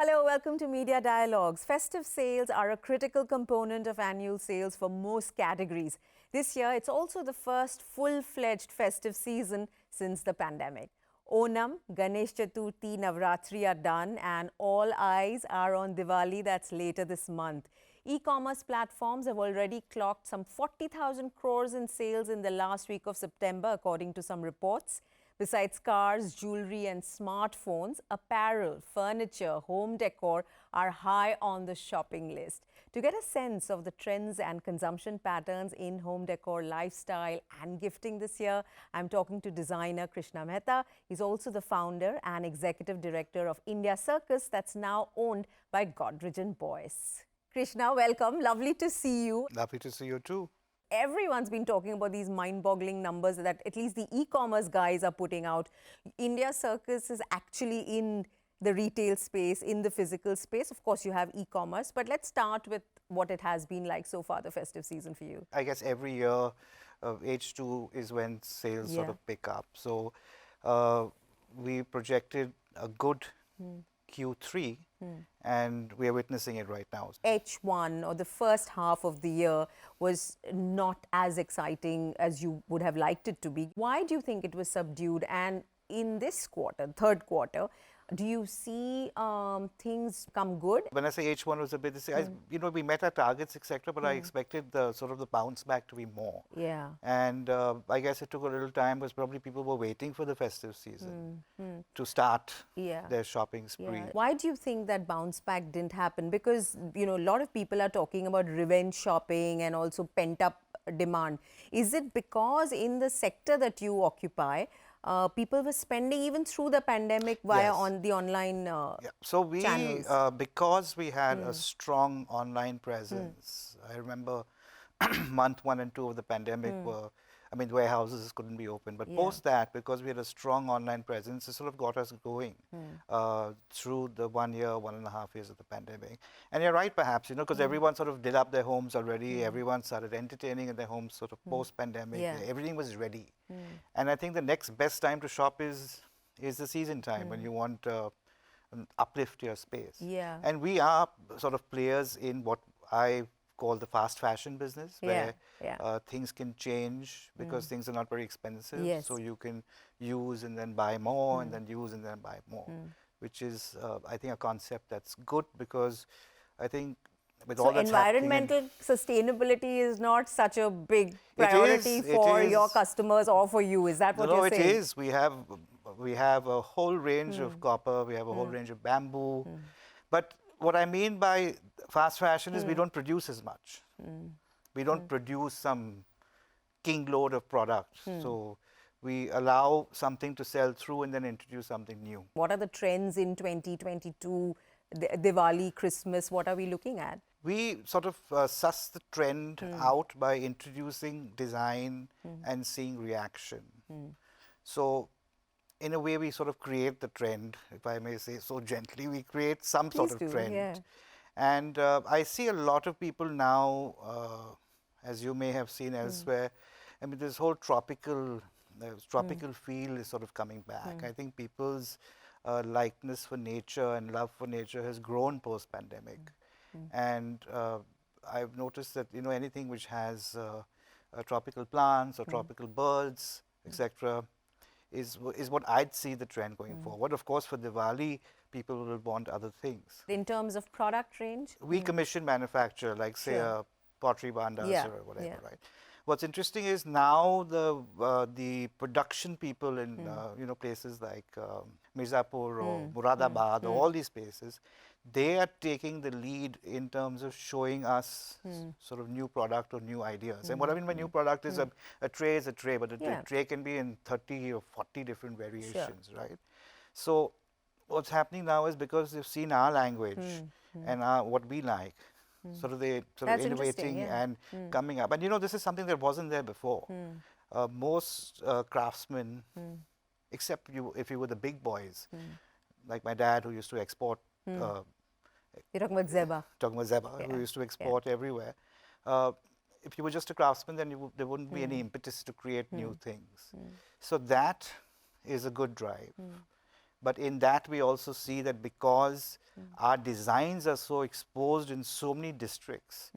Hello, welcome to Media Dialogues. Festive sales are a critical component of annual sales for most categories. This year, it's also the first full-fledged festive season since the pandemic. Onam, Ganesh Chaturthi, Navratri are done and all eyes are on Diwali, that's later this month. E-commerce platforms have already clocked some 40,000 crores in sales in the last week of September, according to some reports. Besides cars, jewelry and smartphones, apparel, furniture, home decor are high on the shopping list. To get a sense of the trends and consumption patterns in home decor, lifestyle and gifting this year, I'm talking to designer Krsnaa Mehta. He's also the founder and executive director of India Circus, that's now owned by Godrej & Boyce. Krsnaa, welcome. Lovely to see you. Lovely to see you too. Everyone's been talking about these mind-boggling numbers that at least the e-commerce guys are putting out. India Circus is actually in the retail space, in the physical space. Of course, you have e-commerce, but let's start with what it has been like so far, the festive season for you. I guess every year, H2 is when sales sort of pick up. So we projected a good Q3 and we are witnessing it right now. H1 or the first half of the year was not as exciting as you would have liked it to be. Why do you think it was subdued? And in this quarter, third quarter, do you see things come good? When I say H1 was a bit, we met our targets, etc., but I expected the sort of the bounce back to be more. Yeah. And I guess it took a little time because probably people were waiting for the festive season to start their shopping spree. Yeah. Why do you think that bounce back didn't happen? Because, a lot of people are talking about revenge shopping and also pent-up demand. Is it because in the sector that you occupy, people were spending even through the pandemic via on the online So we, channels? because we had a strong online presence, I remember month 1 and 2 of the pandemic were, the warehouses couldn't be open. But post that, because we had a strong online presence, it sort of got us going through the 1 year, 1.5 years of the pandemic. And you're right, perhaps, because everyone sort of did up their homes already. Everyone started entertaining in their homes sort of post-pandemic. Everything was ready. And I think the next best time to shop is the season time when you want uplift your space. Yeah. And we are sort of players in what I call the fast fashion business, where things can change because things are not very expensive. Yes. So you can use and then buy more and then use and then buy more, which is, I think, a concept that's good because I think with all that's environmental sustainability is not such a big priority for your customers or for you. Is that what you're saying? No, it is. We have a whole range of copper. We have a whole range of bamboo. But what I mean by fast fashion is we don't produce as much. We don't produce some king load of products. So we allow something to sell through and then introduce something new. What are the trends in 2022, Diwali, Christmas? What are we looking at? We sort of suss the trend out by introducing design and seeing reaction. So in a way, we sort of create the trend, if I may say so gently. We create some sort of trend. Yeah. And I see a lot of people now, as you may have seen elsewhere, this whole tropical feel is sort of coming back. I think people's likeness for nature and love for nature has grown post-pandemic. And I've noticed that, anything which has tropical plants or tropical birds, etc., is what I'd see the trend going forward. Of course, for Diwali, people will want other things. In terms of product range? We commission manufacture, like say a pottery bandas or whatever, right? What's interesting is now the production people in places like Mirzapur or Muradabad or all these places, they are taking the lead in terms of showing us sort of new product or new ideas. And what I mean by new product is a tray is a tray, but a tray can be in 30 or 40 different variations, right? So what's happening now is because they've seen our language and what we like, sort of innovating and coming up. And this is something that wasn't there before. Most craftsmen, except if you were the big boys, like my dad who used to export. You're talking about Zeba. Talking about Zeba, who used to export everywhere. If you were just a craftsman, then there wouldn't be any impetus to create new things. So that is a good drive. But in that, we also see that because our designs are so exposed in so many districts,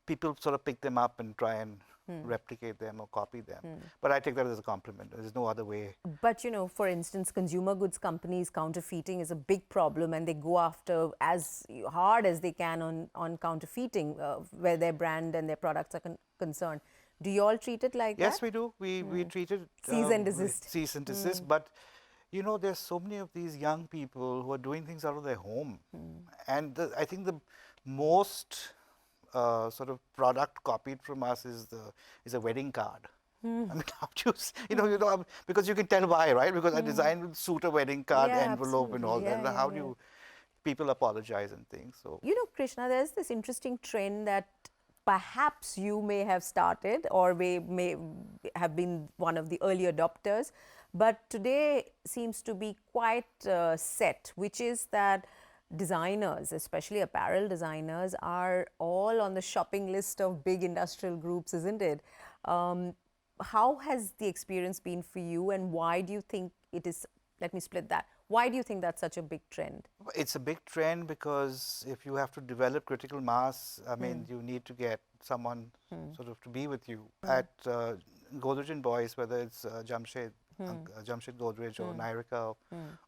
people sort of pick them up and try and replicate them or copy them. But I take that as a compliment. There's no other way. But, you know, for instance, consumer goods companies, counterfeiting is a big problem, and they go after as hard as they can on counterfeiting where their brand and their products are concerned. Do you all treat it like that? Yes, we do. We treat it cease and desist. Cease and desist. But, you know, there's so many of these young people who are doing things out of their home. And I think the most sort of product copied from us is a wedding card. I mean, how do you, because you can tell why, right? Because a design will suit a wedding card, envelope, and all that. How do you, people apologize and things. So, you know, Krsnaa, there's this interesting trend that perhaps you may have started or may have been one of the early adopters, but today seems to be quite set, which is that designers, especially apparel designers, are all on the shopping list of big industrial groups, isn't it? How has the experience been for you, and why do you think it is, let me split that, why do you think that's such a big trend? It's a big trend because if you have to develop critical mass, I mean, you need to get someone sort of to be with you. At Godrej & Boyce, whether it's Jamshed Godrej or Nyrika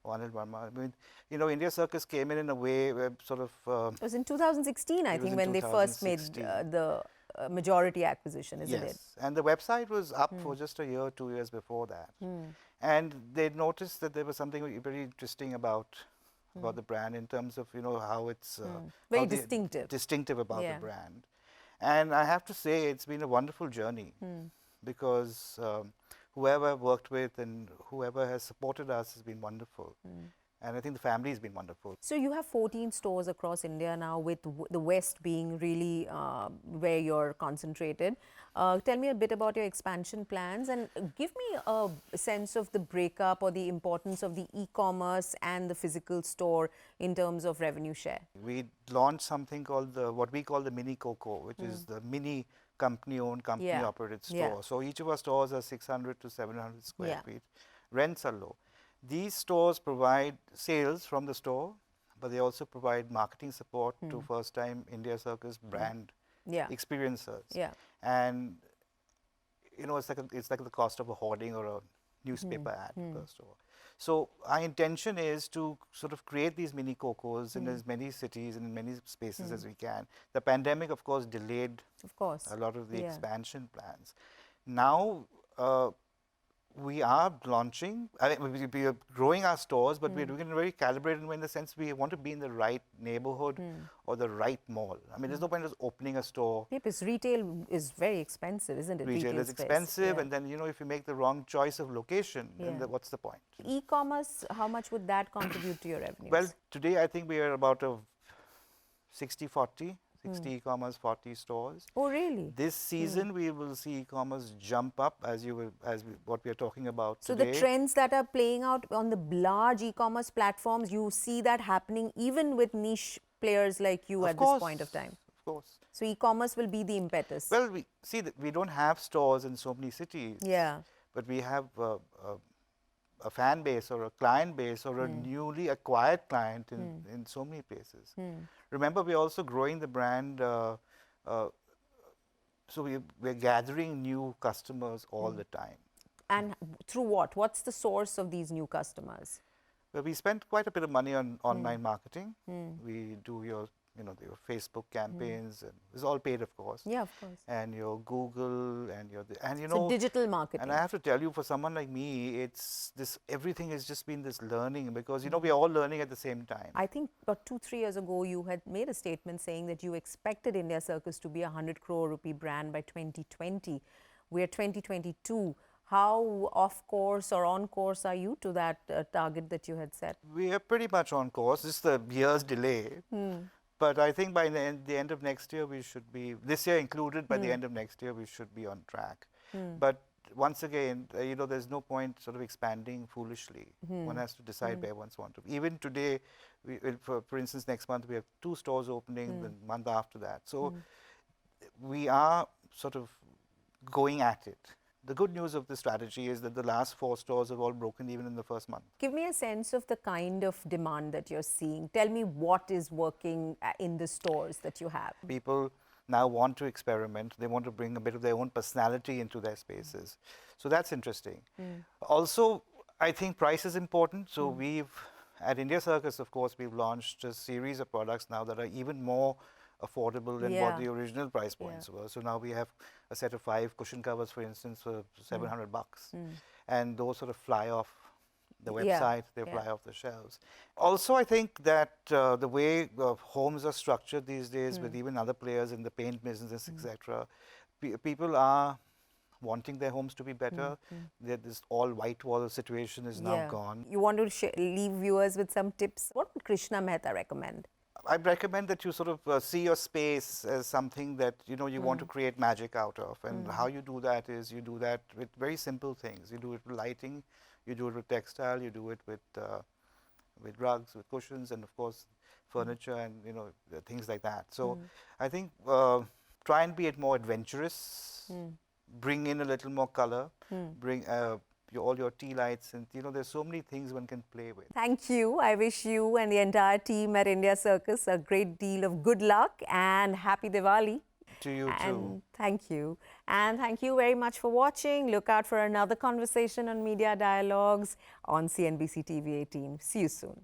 or Anil Verma. I mean, you know, India Circus came in a way where sort of... it was in 2016, I think, when they first made the majority acquisition, isn't it? Yes, and the website was up for just a year, 2 years before that. And they noticed that there was something very interesting about the brand in terms of, you know, how it's... very distinctive. Distinctive about the brand. And I have to say, it's been a wonderful journey because whoever I've worked with and whoever has supported us has been wonderful. And I think the family has been wonderful. So you have 14 stores across India now, with the West being really where you're concentrated. Tell me a bit about your expansion plans and give me a sense of the breakup or the importance of the e-commerce and the physical store in terms of revenue share. We launched something called what we call the Mini Coco, which is the mini company-owned, company-operated store. So each of our stores are 600 to 700 square feet. Rents are low. These stores provide sales from the store, but they also provide marketing support to first-time India Circus brand experiencers. And, you know, it's like the cost of a hoarding or a newspaper ad per store. So our intention is to sort of create these mini Cocos in as many cities and in many spaces as we can. The pandemic, of course, delayed a lot of the expansion plans. Now, we are launching, I mean, we are growing our stores, but we're doing it in a very calibrated way in the sense we want to be in the right neighborhood or the right mall. I mean, there's no point just opening a store. Because retail is very expensive, isn't it? Retail is expensive, and then, you know, if you make the wrong choice of location, then what's the point? E-commerce, how much would that contribute to your revenues? Well, today I think we are about a 60-40. 60 e-commerce, 40 stores. Oh, really? This season we will see e-commerce jump up what we are talking about today. So the trends that are playing out on the large e-commerce platforms, you see that happening even with niche players like you at this point of time? Of course. So e-commerce will be the impetus? Well, we see that we don't have stores in so many cities. But we have a fan base or a client base or a newly acquired client in so many places. Remember, we're also growing the brand, so we're gathering new customers all the time. And through what? What's the source of these new customers? Well, we spend quite a bit of money on online marketing. We do your Facebook campaigns, and it's all paid, of course. Yeah, of course. And your Google and you know. So digital marketing. And I have to tell you, for someone like me, it's this. Everything has just been this learning because you know we're all learning at the same time. I think about 2-3 years ago, you had made a statement saying that you expected India Circus to be a 100 crore rupee brand by 2020. We're 2022. How off course or on course are you to that target that you had set? We are pretty much on course. It's the year's delay. But I think by the end of next year, we should be, this year included, by the end of next year, we should be on track. But once again, you know, there's no point sort of expanding foolishly. One has to decide where one wants to. Even today, for instance, next month, we have 2 stores opening, the month after that. So we are sort of going at it. the good news of the strategy is that the last 4 stores have all broken even in the first month. Give me a sense of the kind of demand that you're seeing. Tell me what is working in the stores that you have. People now want to experiment. They want to bring a bit of their own personality into their spaces. So that's interesting. Also, I think price is important. So at India Circus, of course, we've launched a series of products now that are even more affordable than what the original price points were. So now we have a set of 5 cushion covers, for instance, for $700. And those sort of fly off the website, they fly off the shelves. Also, I think that the way homes are structured these days with even other players in the paint business, etc., people are wanting their homes to be better. This all white wall situation is now gone. You want to leave viewers with some tips? What would Krsnaa Mehta recommend? I recommend that you sort of see your space as something that you want to create magic out of, and how you do that is you do that with very simple things. You do it with lighting, you do it with textile, you do it with rugs, with cushions, and of course furniture, and things like that. So I think try and be more adventurous. Bring in a little more color. Bring all your tea lights, and there's so many things one can play with. Thank you. I wish you and the entire team at India Circus a great deal of good luck and happy Diwali. To you too. Thank you. And thank you very much for watching. Look out for another conversation on Media Dialogues on CNBC TV 18. See you soon.